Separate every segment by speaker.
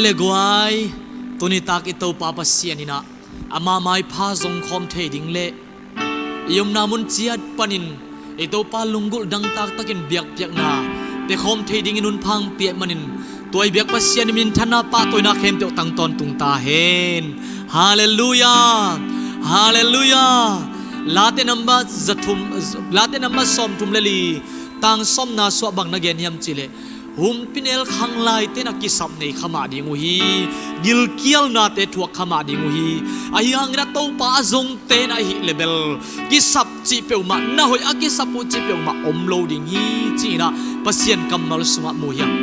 Speaker 1: le guai tuni tak ito papasianina ama mai pha zong khom the ding le yom namun chiat panin ito pa lunggul dang tak takin biak piak na pe khom the ding inun phang pia manin toy biak pasian min thana pa toy na khem te tang ton tung ta hen hallelujah hallelujah late namba zathum late namba som thum leli tang som na so bang na gen yam chile hum pinel khang lai te na ki sam nei khama ding hi gil kial na te thuak khama ding hi ai hang ra to pa zong te na hi level ki sap chi pe ma na hoi a ki sapu chi pe ma om lo ding hi chi na pasien kamal sunga mu hiam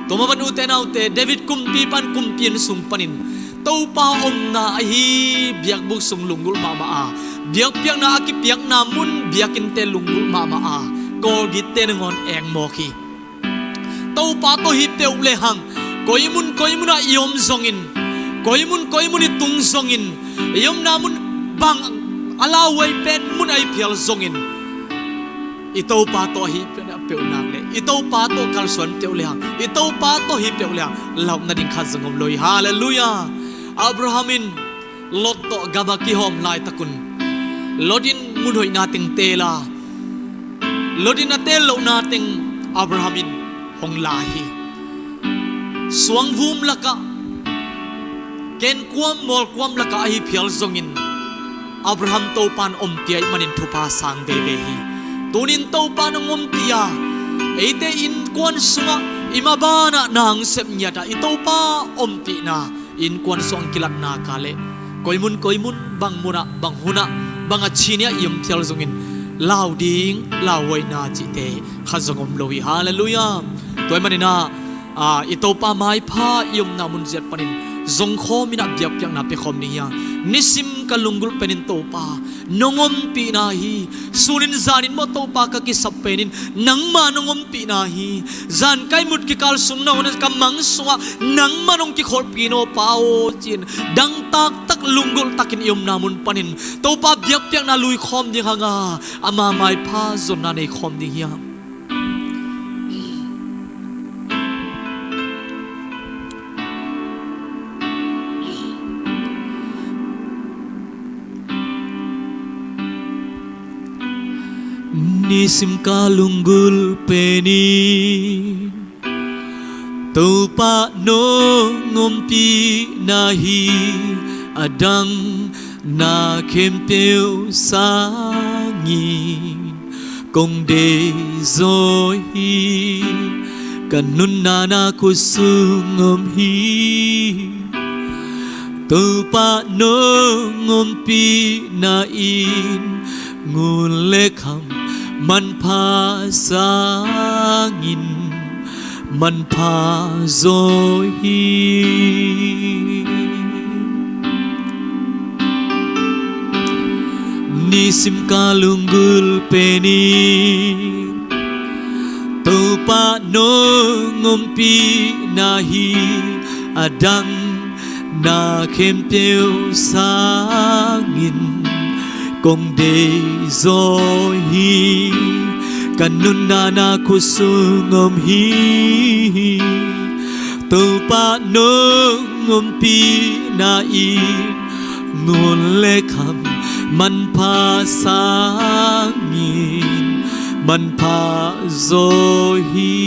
Speaker 1: to ma ban u te nau te David kum pi pan kum pien sung panin to pa om na hi biak buk sung lungul ma ma a biak piak na aki piak na mun biakin te lungul ma ma a ko gi te ngon eng mo khi tàu pa to hi teu le hang koimun a yom zongin koimun tung zongin yom na mun bang alawai pen mun ai phial zongin itau pa to hi peu nak le itau pa to kal son teu le hang itau pa to hi peu le hang law na ding kha zangom loi hallelujah Abrahamin lot to gabaki hom lai takun lodin mun hoi na ting tela lodin na tel lo na ting Abrahamin hong lahi suang vum laka ken kwam mol kwam laka hi phial zongin Abraham to pan om tiai manin thupa sang ve ve hi tunin to pan om tia eite in kwan sunga imabana nang sep nyata ito pa om ti na in kwan song kilat na kale koimun bang muna bang huna bang achinia yum phial zongin lao ding lawai na chi te khazongom lohi hallelujah toy manina ito pa mai pha yum na mun jet panin zong kho mina biak piak na pe khom ni ya nisim kalungul penin to pa nongom pi na hi sunin zanin mo to pa ka ki sap penin nang ma nongom pi na hi zan kai mut ki kal sum na ones kam mang suwa nang manong ki khol pi no pa o chin dang tak lungul takin yum na mun panin to pa biak piak na lui khom ni hanga ama mai pha zon na nei khom ni ya nisim kalunggul peni topa no ngompi nahi adang na kempeu sangin kong de zohi kanun na kusungom hi topa no ngompi na in ngulekham man pha sangin man pha zohi nisim kalunggul peni topa no ngompi nahi adang na kempeu sangin kong de zohi kanun na kusungom hi to pa no ngompi na in ngun lekham man pha sangin man pha zohi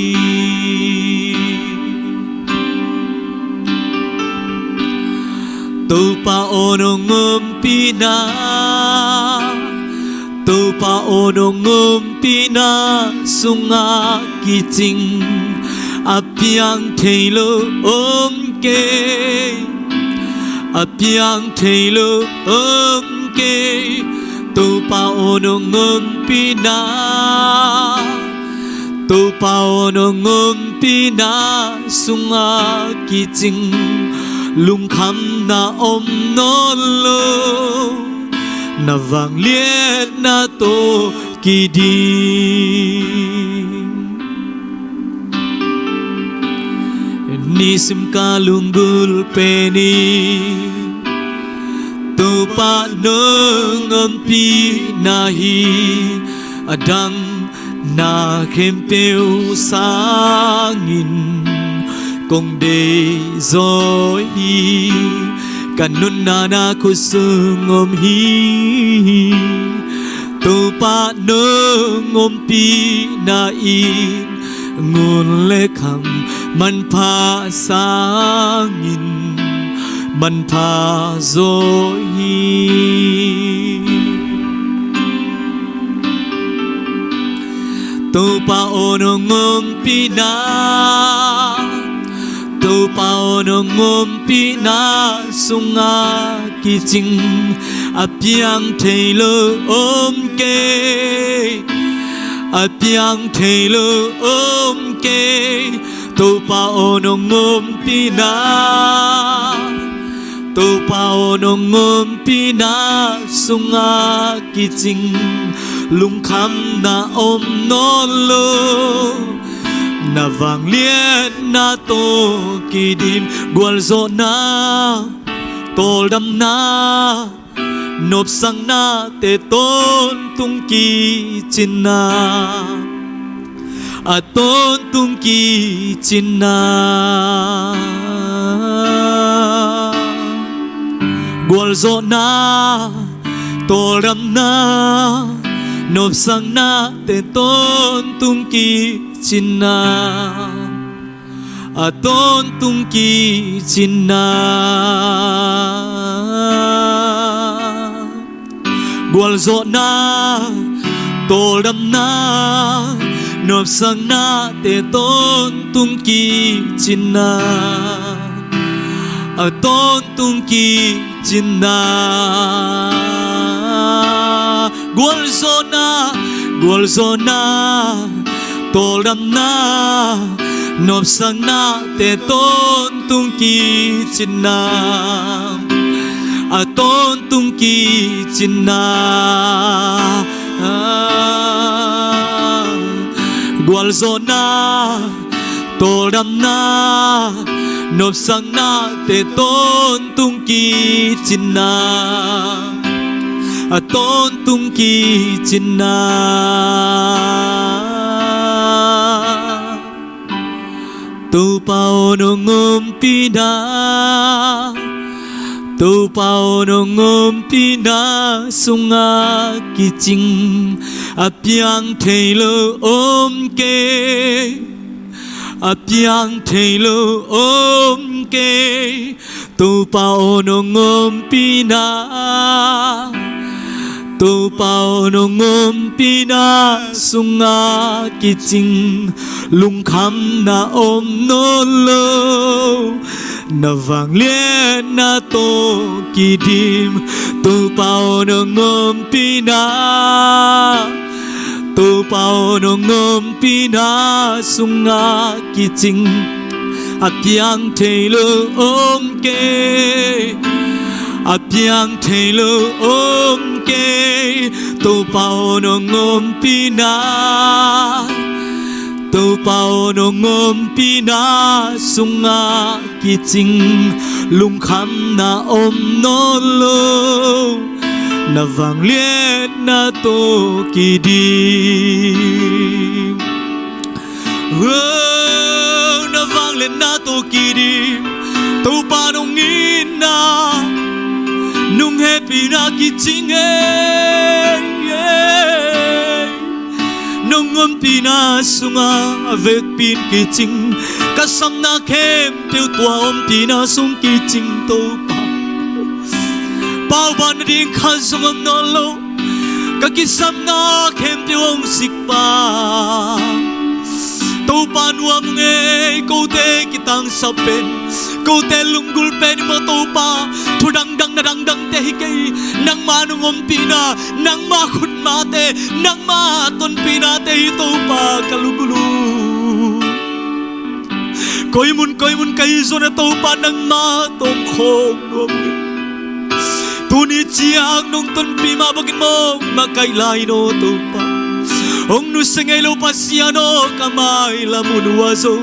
Speaker 1: to pa ono ngompi na to pa ono ngompi na sunga kiching apiang thailo om ke apiang thailo om ke to pa ono ngompi na to pa ono ngompi na sunga kiching lung kham na om non lo na vang liet na to ki di nisim kalunggul peni to pa nongom pi nahi adang na kempeu sangin cùng đi rồi cả nun na na khu sương ôm hi tu pa nơ ôm pi na in nguồn lệ khăm man pha sangin man pha rồi tu pa ono ngom pi na tu pa ono ngom pi na sunga ki ching apiang thelo om ke apiang thelo om ke tu pa ono ngom pi na tu pa ono ngom pi na sunga ki ching lung kham na om non lo na vang liet na to ki dim gwal zo na tol dam na nộp sang na te tôn tung ki chin na a tôn tung ki chin na gwal zo na tol dam na nộp sang na te tôn tung ki chin na a tôn tung ki chin na gwal zo na tol dam na nộp sang na te tôn tung ki chin na a tôn tung ki chin na gwal zo na tol dam na nộp sang na te tôn tung ki chin na a tôn tung ki chin na gwal zo na tol dam na nộp sang na te tôn tung ki chin na a tôn tung ki chin na tu pao no ngom pi na tu pao no ngom pi na sunga ki ching apiang thelo om ke apiang thelo om ke tu pao no ngom pi na tu pao no ngom pi na sunga ki ching lung kham na om non lo na vang liet na to ki dim tu pao no ngom pi na tu pao no ngom pi na sunga ki ching apiang thelo om ke apiang thelo om ke tu pao no ngom pi na tu pao no ngom pi na sunga ki ching lung kham na om non lo na vang liet na to ki dim na vang liet na to ki dim tu pa no ngin na nung happy na ki ching nung ngom pi na sunga vek pin ki ching kasam na khem tiêu tua om pi na sung ki ching to pa pau ban ding kha sung om no lo ka ki sam na khem tiêu om sik pa to pa nuam nge ko te ki tang sapen ko te lunggul pen mo to pa thu dang dang na dang dang te hi nang ma nu ngom pi na nang ma khut ma te nang ma ton pi na te hi to pa kalugulu koi mun kai zo na to pa nang ma tom khom ngom tu ni chiang nong ton pi ma bagin mo ma kai lai no to pa ông nu sengay lo pasiano kamay la munuazo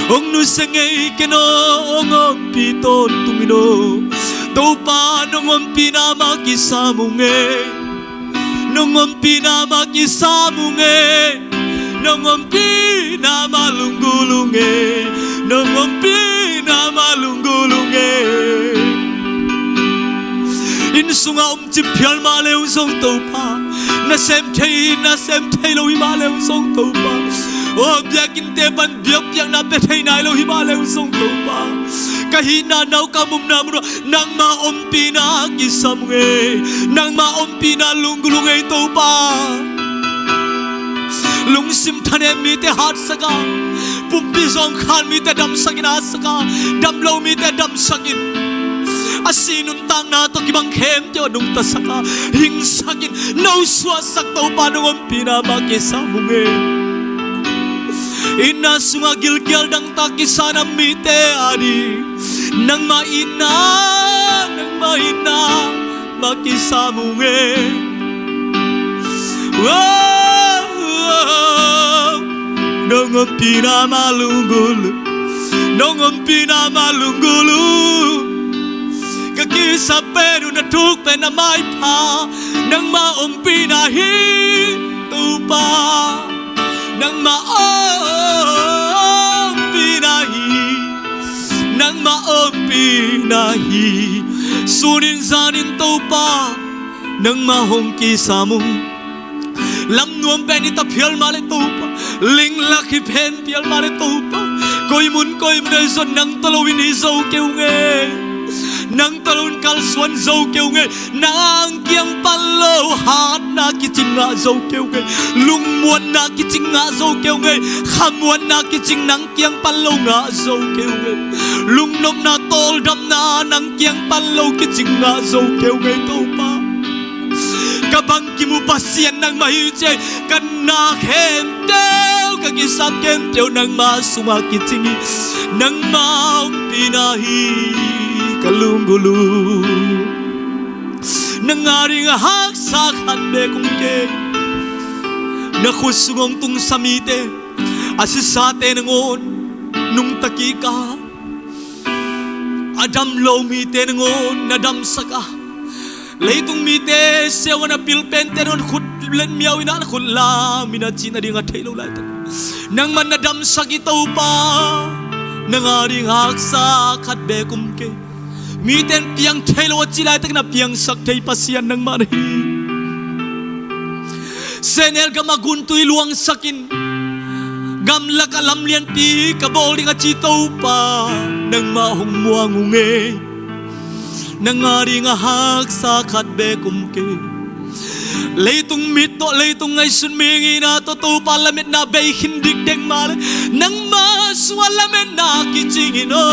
Speaker 1: ông nu sengay keno ông piton tumino to pa nong pina makisamunge nong pina makisamunge nong pina malungulunge nong pina sunga chip phial ma leo song to pa na sem thei lo hi ma leo song to pa o biakin te ban biak na pe thei nai lo hi ma leo song to pa kahi na nau ka mum na mu nang ma pi na ki sam nge nang ma pi na lung ei to pa lung sim thane mi te hat saka pumpi zong khan mi te dam sakin asaka dam lo mi te dam sakin asinun tang na to kibang khem te nung ta saka hing sakin no swa sak to pa nung pina ma ke samunge ina sunga gilgil dang ta kisana mi te adi nang ma ina ma ke samunge nongom pina malungulu kaki saperu na tuk pe na mai pa nang ma pina hi tupa nang ma pina hi sunin zanin tupa nang ma hong ki samung lam nuam pe ni ta phial ma le tupa ling lakhi phen phial ma le tupa koi mun zon nang talowin hi zo keu nge nang talon kal suan zo keu nge nang kiang palo hat na kiching nga zo keu nge lung muan na kiching nga zo keu nge khamuan na kiching nang kiang palo nga zo keu nge lung nom na tol dam na nang kiang palo kiching nga zo keu nge tupa kabang kimu pasien nang mahiche kan na khem teo kagisam kem teo nang ma suma kichingi nang ma pinahi kalungulu nang aring hak sa khan be kung ke na khusungong tung samite asisate nangon nung takika adam lo mi te nangon nadam saka leitung mi te sewa na pilpen te non khut len miaw ina khut la mina china ringa thailo lai ta nang man nadam sagi tau pa nang aring haksa khat be kum ke mi ten piang thailo chi lai tak na piang sak thei pasian nang man hi senel ga magun tui luang sakin gam la ka lam lian pi ka bol ringa chi tau pa nang ma hong muang nge nangari nga hak sa khat be kum ke leitung mit to leitung ngai sun mingi na to parlament na be hindik dek mal nang ma sualamen na kichingino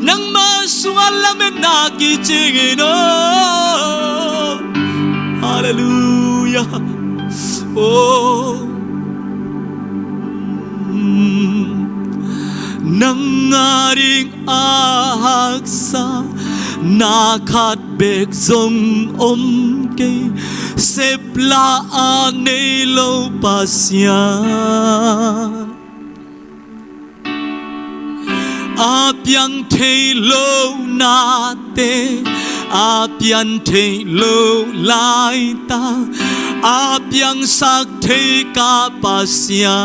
Speaker 1: nang ma sualamen na kichingino hallelujah oh nangaring aksa nakat bek zong ke sepla ane lo pasya apiang thei lo nate apiang thei lo lai ta apiang sak thei ka pasya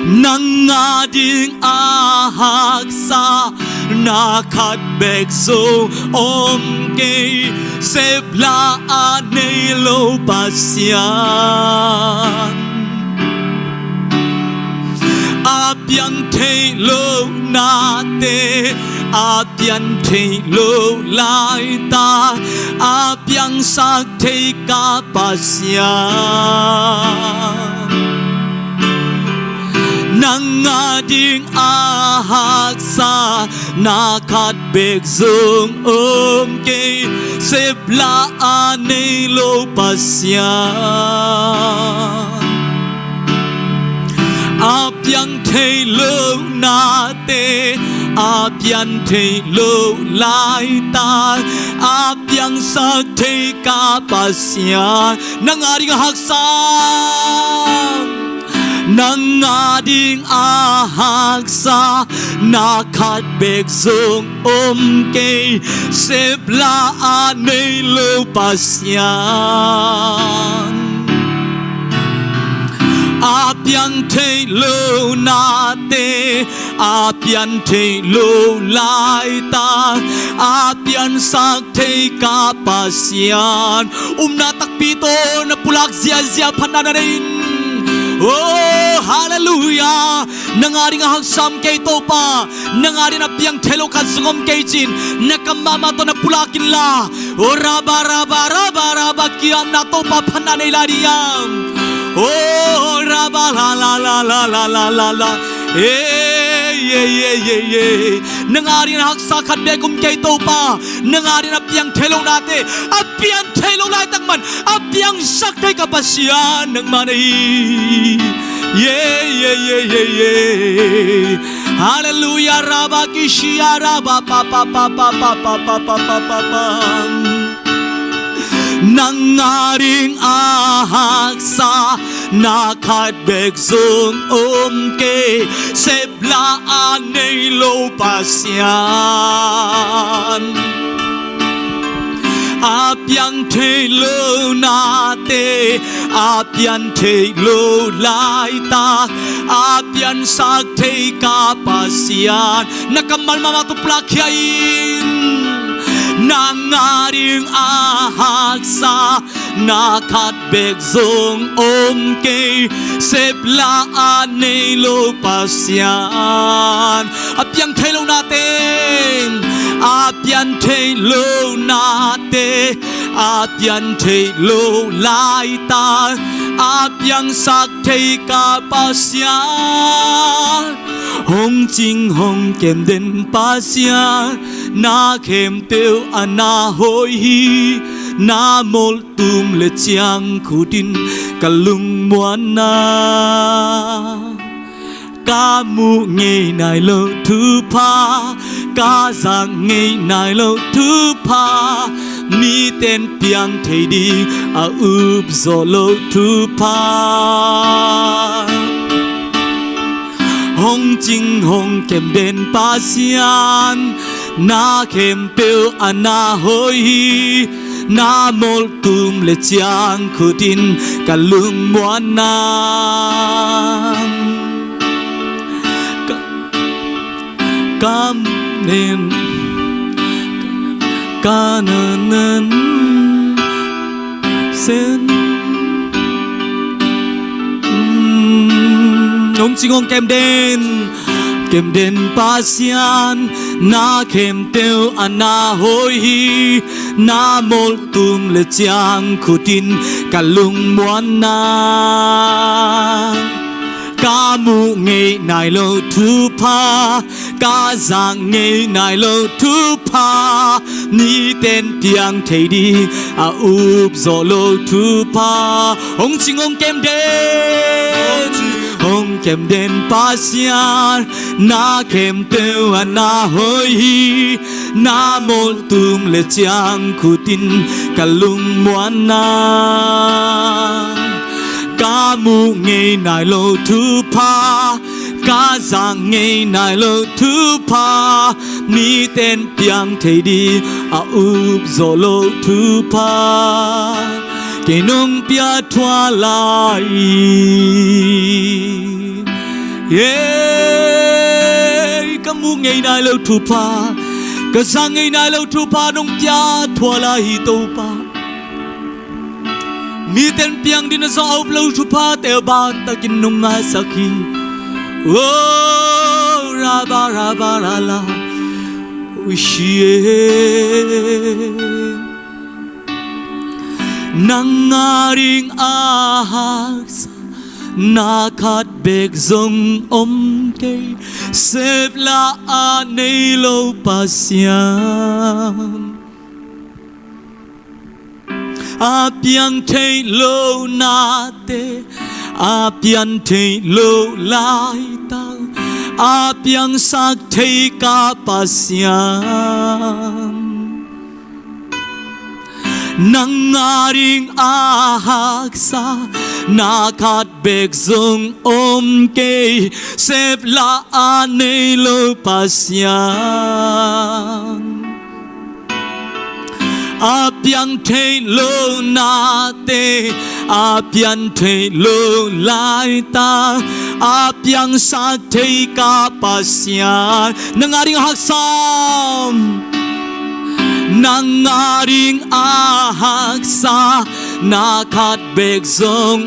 Speaker 1: nangading ahaksa nakat bek so ke sepla ane lo pasyan apiang thei lo nate apiang thei lo lai ta apiang sak thei ka pasyan nangading ahaksa nakat bek zong ke sepla ane lo pasyan apiang thei lo nate apiang thei lo lai ta apiang sak thei ka pasyan nangading ahaksa nangading ahaksa nakat bek zong ke sepla ane lo pasyan apiang thei lo nate apian thei lo lai ta apian sak thei ka pasian na takpito na pulak zia pananarin. Oh, hallelujah! Nangaring hagsam kay topa, nangaring na piyang telo kasungom kay jin, nakamama to na pulakin la. Oh, raba kiyam na topa pananay lariyam. Oh, raba la. Nangarin na haksakat begum kay topa, nangarin na piyang telong nate, apiyang telong latang man, apiyang saktay kapasyan ng manay. Hallelujah, raba kishiya raba pa. Nangaring ahaksa nakatbeg zung ke sebla anay lo pasyan apiang telo nate apian telo laita apian sakte kapasyan nakamal mamatuplakyain nangaring ahaksa nakatbeg zong ke sebla anay lo pasyan apiang telo natin apian telo nate apian telo laita apiang sakte kapasyan hong ching hong kem den pasya na kem teo ana hoi na mol tum le chiang khutin kalung muana ca mu nghe nai lo thu pa ca giang nghe nai lo thu pa mi tên piang thầy đi úp gió lo thu pa hong ching hong kem den pasian na kem peo ana hoi na mol tum le chiang khutin kalung muana cam nên kanan sen hong ching hong kem den pasian na kem teo ana hoi na mol tum le chiang khutin kalung muana ca mu nghe nai lo thu pa ca giang nghe nai lo thu pa ni tên piang thầy đi úp gió lo thu pa hong ching hong kem den hong kem den pasian na kem teo ana hoi na mol tum le chiang khutin kalung muana ca mu nghe nai lo thu pa ca giang nghe nai lo thu pa ni tên piang thầy đi úp gió lo thu pa cái nông pia thua lại ca mu nghe nai lo thu pa ca giang nghe nai lo thu pa nông pia thua lại tô pa mi tên piang din sa úp lo thu pa teo ban ta kin nung nga sakhi oh raba la la nangaring ahaksa nakatbeg zong ke sebla anay lo pasyan apiang thei lo nate apian thei lo lai tang apiang sak thei ka pasyan nangaring ahaksa nakatbeg zong ke sebla anay lo pasyan apiang thei lo nate apian thei lo lai ta apiang sak thei ka pasian nangaring haksam nangaring ahaksa nakat bek zong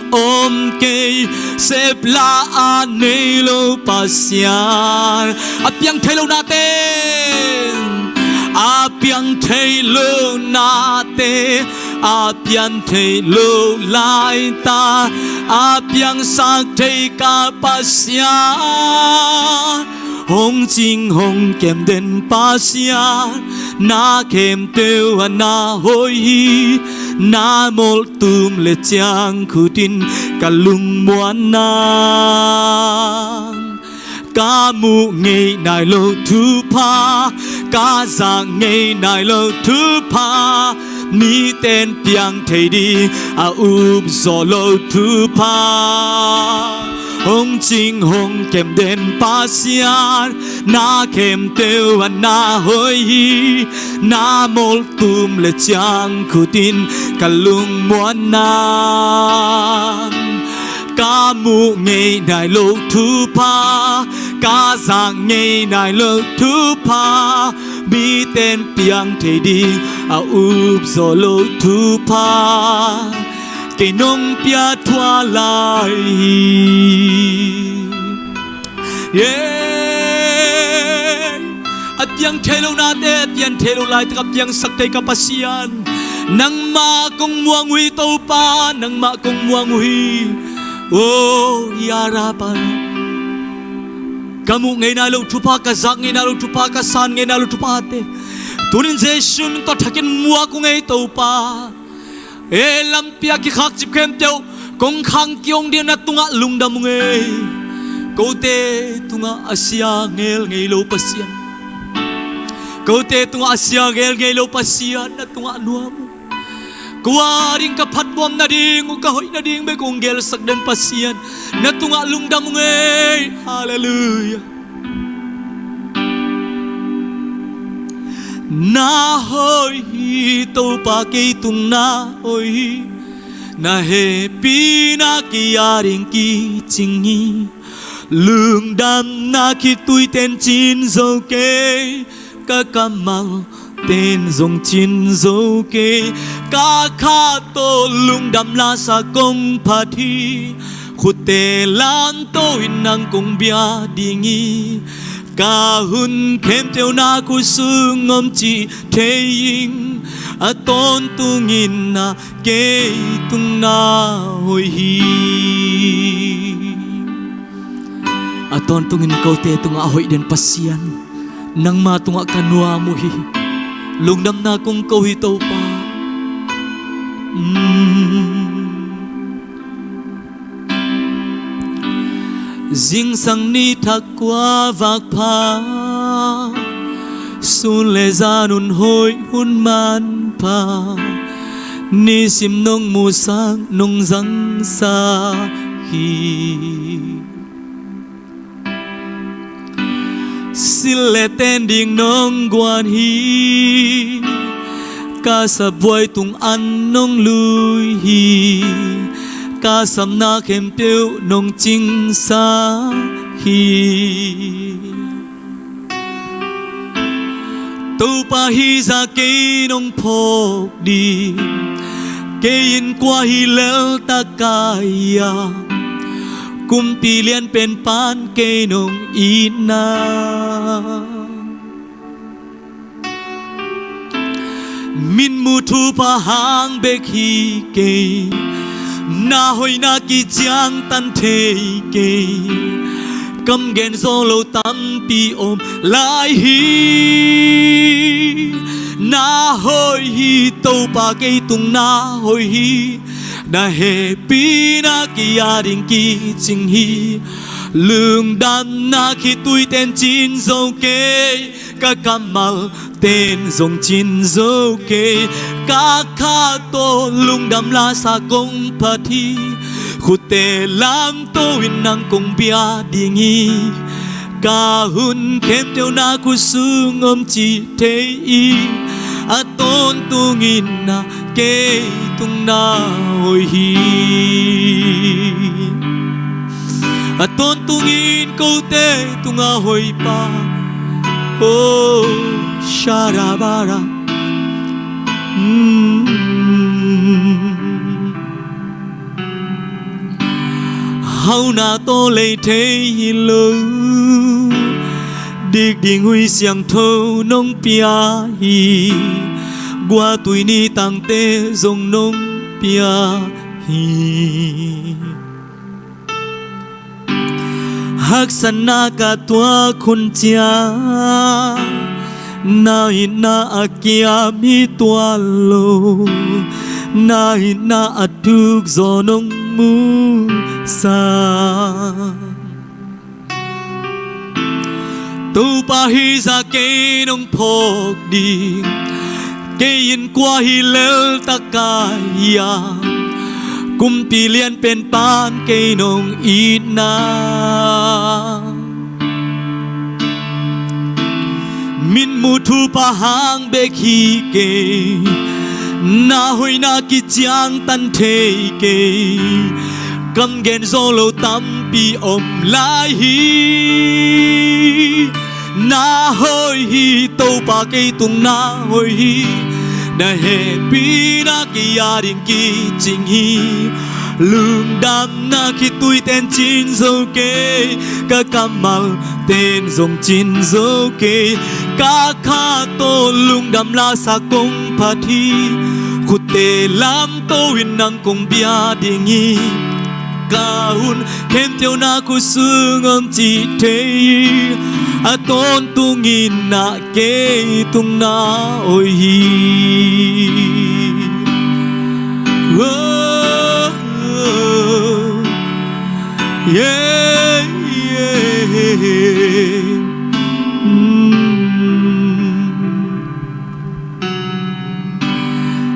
Speaker 1: ke sepla anelo pasian apiang thelo natin apiang thelo nate apiang thelo lai ta apiang sak thei ka pasian hong ching hong kem den pasian na kem teu na hoi hi na mol tum le chang khutin kalung muan na ca mu ngei nai lo thu pa ca giang ngei nai lo thu pa mi tên piang thầy đi zo lo thu pa hong ching hong kem den pasian na kem teu na hoi hi na mol tum le chang khutin kalung muan na ca mu ngei nai lo thu pa ca giang ngei nai lo thu pa mi tên piang thầy đi zo lo thu pa cây nông pia thua lại at yang thelo na te at yang thelo lai takap yang sakay kapasian nang ma kong muang hui to pa nang ma kong muang hui yara pa kamu ngay na lo thupa ka zak ngay na lo thupa ka san ngay na lo thupa te tunin jesu min to thakin mua ko ngay to pa lampia ki khak chip khem teu kong khang kiong dia na tunga lungdam nge kote tunga asia ngel ngei lo pasian kote tunga asia ngel ngei lo pasian na tunga nuam kuaring ka phatbom na ding ka hoi na ding be kong gel sak den pasian na tunga lungdam nge hallelujah na hoi to pa ke tung na hoi na he pi na ki yaring ki chingi lương đam na khi tui tên chín dâu kê ka kamal tên dòng chín dâu kê ka kha to lung đam la sa công pha thi khut tê lan tôi nang công bia dingi ca hun kem theo na ku su ngom chi thế ing a ton tu ngin na ke tung na hoi hi a ton tu ngin ko te tung a hoi den pasian nang ma tung a kanwa mu hi lung dam na kong ko hi to pa Dinh sang ni thak qua vạc pa Sun le ra nun hoi hun man pa Ni sim nông mù sang nông răng sa hi Xin le tên đình nông quan hi Ca sa vui tung ăn nông lui hi ca sam na khem tiêu nông chinh sa hi tu pa hi ra cây nông phô đi cây in qua hi lel ta kaya kum pi liên pen pan cây nông ina min mu thu pa hang bek hi cây na hoi na ki chiang tan thei ke kam gen zo lo tam pi om lai hi na hoi hi to pa ke tung na hoi hi na he pi na ki ya ding ki ching hi lương đam na khi tui tên chín dâu kê ca kamal tên dòng chín dâu kê ca kha to lung đam la sa công pa thi khut tê lam to win nang công bia dingi ca hun kem theo na ku su ngom chi thế y a ton tu ngin na kê tung na hoi hi tôn tungin câu te tunga hoi pa oh sharabara hau na to lệ thế lo điệp điệp huy xiang thâu nông pia hi qua tuổi ni tăng tê dòng nông pia hi hắc sana ka tua khun chia na ina akia mi tua lo na ina atuk zo nông mu sa tu pa hi ra ke nông phok đi ke yin qua hi lel takaya kum pi lian pen pan ke nông ít na min mu thu pa hang be khi ke na hoi na ki chiang tan the ke cầm gen zo lo tam pi om lai hi na hoi hi tàu pa cây tung na hoi hi na he pi na ki ya ring ki ching hi lương đam na khi tui tên chín dâu kê ca kamal tên dòng chín dâu kê ca kha tô lương đam la sa công pa thi khut tê lam tô win nang công bia ding hi kaun kem tiêu na ku sương âm chi thế a tôn tu nghìn na ke tung na oi hi oh, oh, yeah, yeah.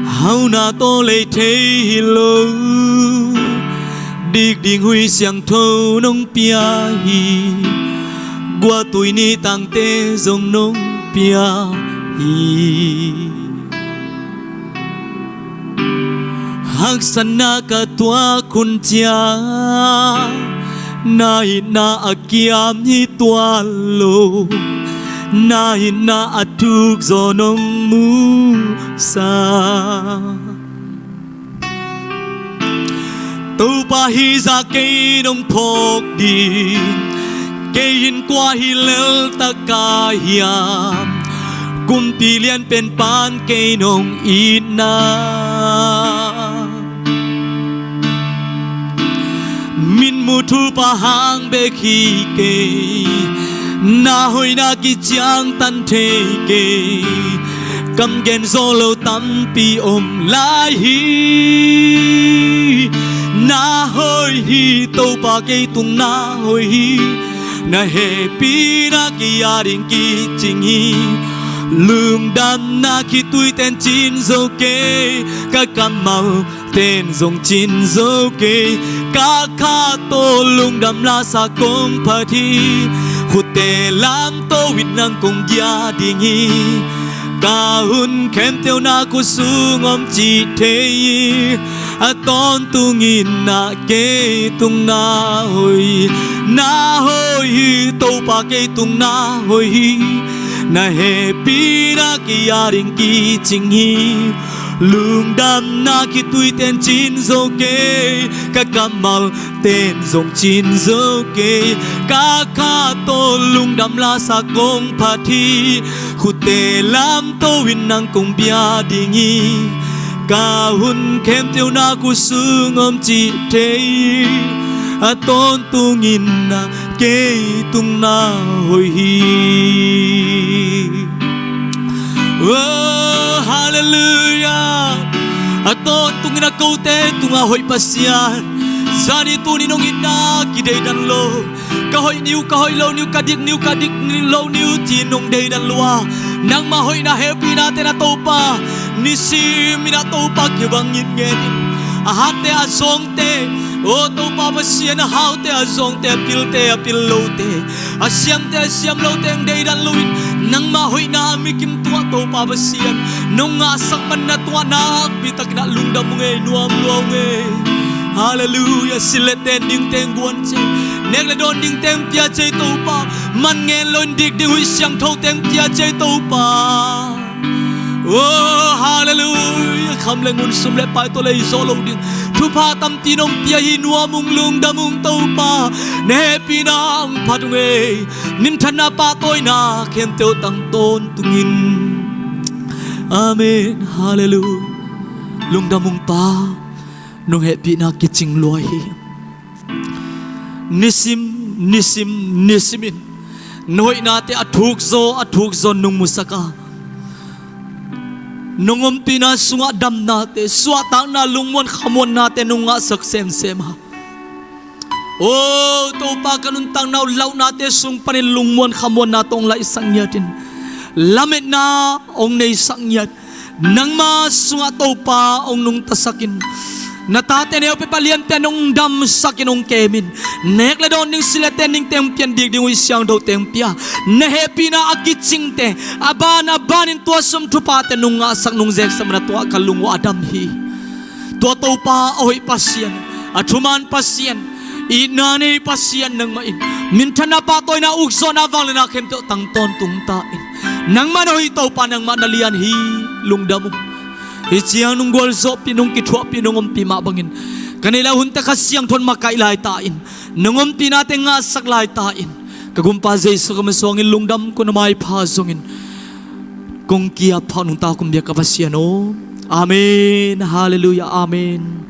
Speaker 1: Hau na to lệ thế lo điệp điệp huy xiang thâu nông pia hi qua tuổi ni tăng tê dòng nông pia hi hắc sana ka tua kun chia na ina akiam hi tua lo na ina atuk zo nông mu sa tu pa hi ra cây nông phok đi cây hin qua hi lel takaya kum pi lian pen pan cây nông ít na min mu thu pa hang be khi ke na hoi na ki chiang tan the ke cầm gen zo lo tam pi om lai hi na hoi hi tàu pa cây tung na hoi hi na he pi na ki ya ring ki ching hi lương đam na khi tui tên chín dâu kê ca kamal tên dòng chín dâu kê ca kha tô lung đam la sa công pa thi khut tê lam tô win nang công gia ding hi ca hun kem tiêu na ku su ngom chi thế a ton tu nghìn na ke tung na hoi tàu pa ke tung na hoi na he pi na ki ya ring ki ching hi lương đam na khi tui tên chín dâu kê ca kamal tên dòng chín dâu kê ca kha tô lung đam la sa công pa thi khut tê lam tô win nang công bia ding hi ca hun kem tiêu na ku su ngom chi thế a tôn tu nghìn na ke tung na hoi hi oh hallelujah a tôn tu nghìn na câu te tung a hoi pasian zani tu ni nong ina ki dei dan lo ka hoi lo niu ka dik lo niu chi nong dei dan lua nang ma hoi na happy na te na to pa ni si mi na to pa ke bang in nge a hat te a song te o to pa ma sian a hau te a song te a pil lo te a siam lo te ang dei dan luin nang ma hoi na mi kim tua to pa ma sian nong nga sak man na tua na bitak na lungdam nge nuam lo nge hallelujah sileten ding teng guan che กละโดนดิ่งเต็มเปียใจตัวป่ามันเงินลอยดิกดิ่งหุ่ยเสียงทองเต็มเปียใจตัวป่าโอ้ฮาเลลูยาคำเลงุนสมเลไปตัวเลยโซโลดิ่งทุพาตัมตีนมเปียหินัวมุงลุงดามุงตัวป่าเนปีนางพัดเวนิมธนาป่าตัวนาเข้มเตียวตั้งต้นตุงินอาเมนฮาเลลูยาลุงดามุงป่านงเฮปีนากิจิงลอยนิสิมนิสิมินน้อยนาเตอทุกโซนุงมุสกานงอมปีนาสุงะดำนาเตสวะตานาลุงมวนขมวนนาเตนุงะสักเซมเซมาโอ้ตัวปากันุนตังนาเล่านาเตสุงปนิลุงมวนขมวนนาตองไลสังยัดินลาเมนาองในสังยัดนังมาสุงะตัวปาองนุงตะสักินnatate neo pe palian tenong dam sakinong kemin nek la don ning sila tening tempian dig ding wi siang do tempia na happy na agitsing te abana banin tua sum thupa tenong nga sak nung zek samna tua kalungo adam hi tua to pa oi pasien athuman pasien inane pasien nang main minthana pa toy na ukso na wang na khem to tang ton tung ta in nang manoi to pa nang manalian hi lungdamu Ichiang nung gol so pinong kitwa pinongom pima bangin kanila hunta kasyang ton makailay tain nungom pinate nga saklay tain kagumpa Jesu kamasongin lungdam ko na may pasongin kung kia pa nung ta kumbya kapasyan o Amen Hallelujah Amen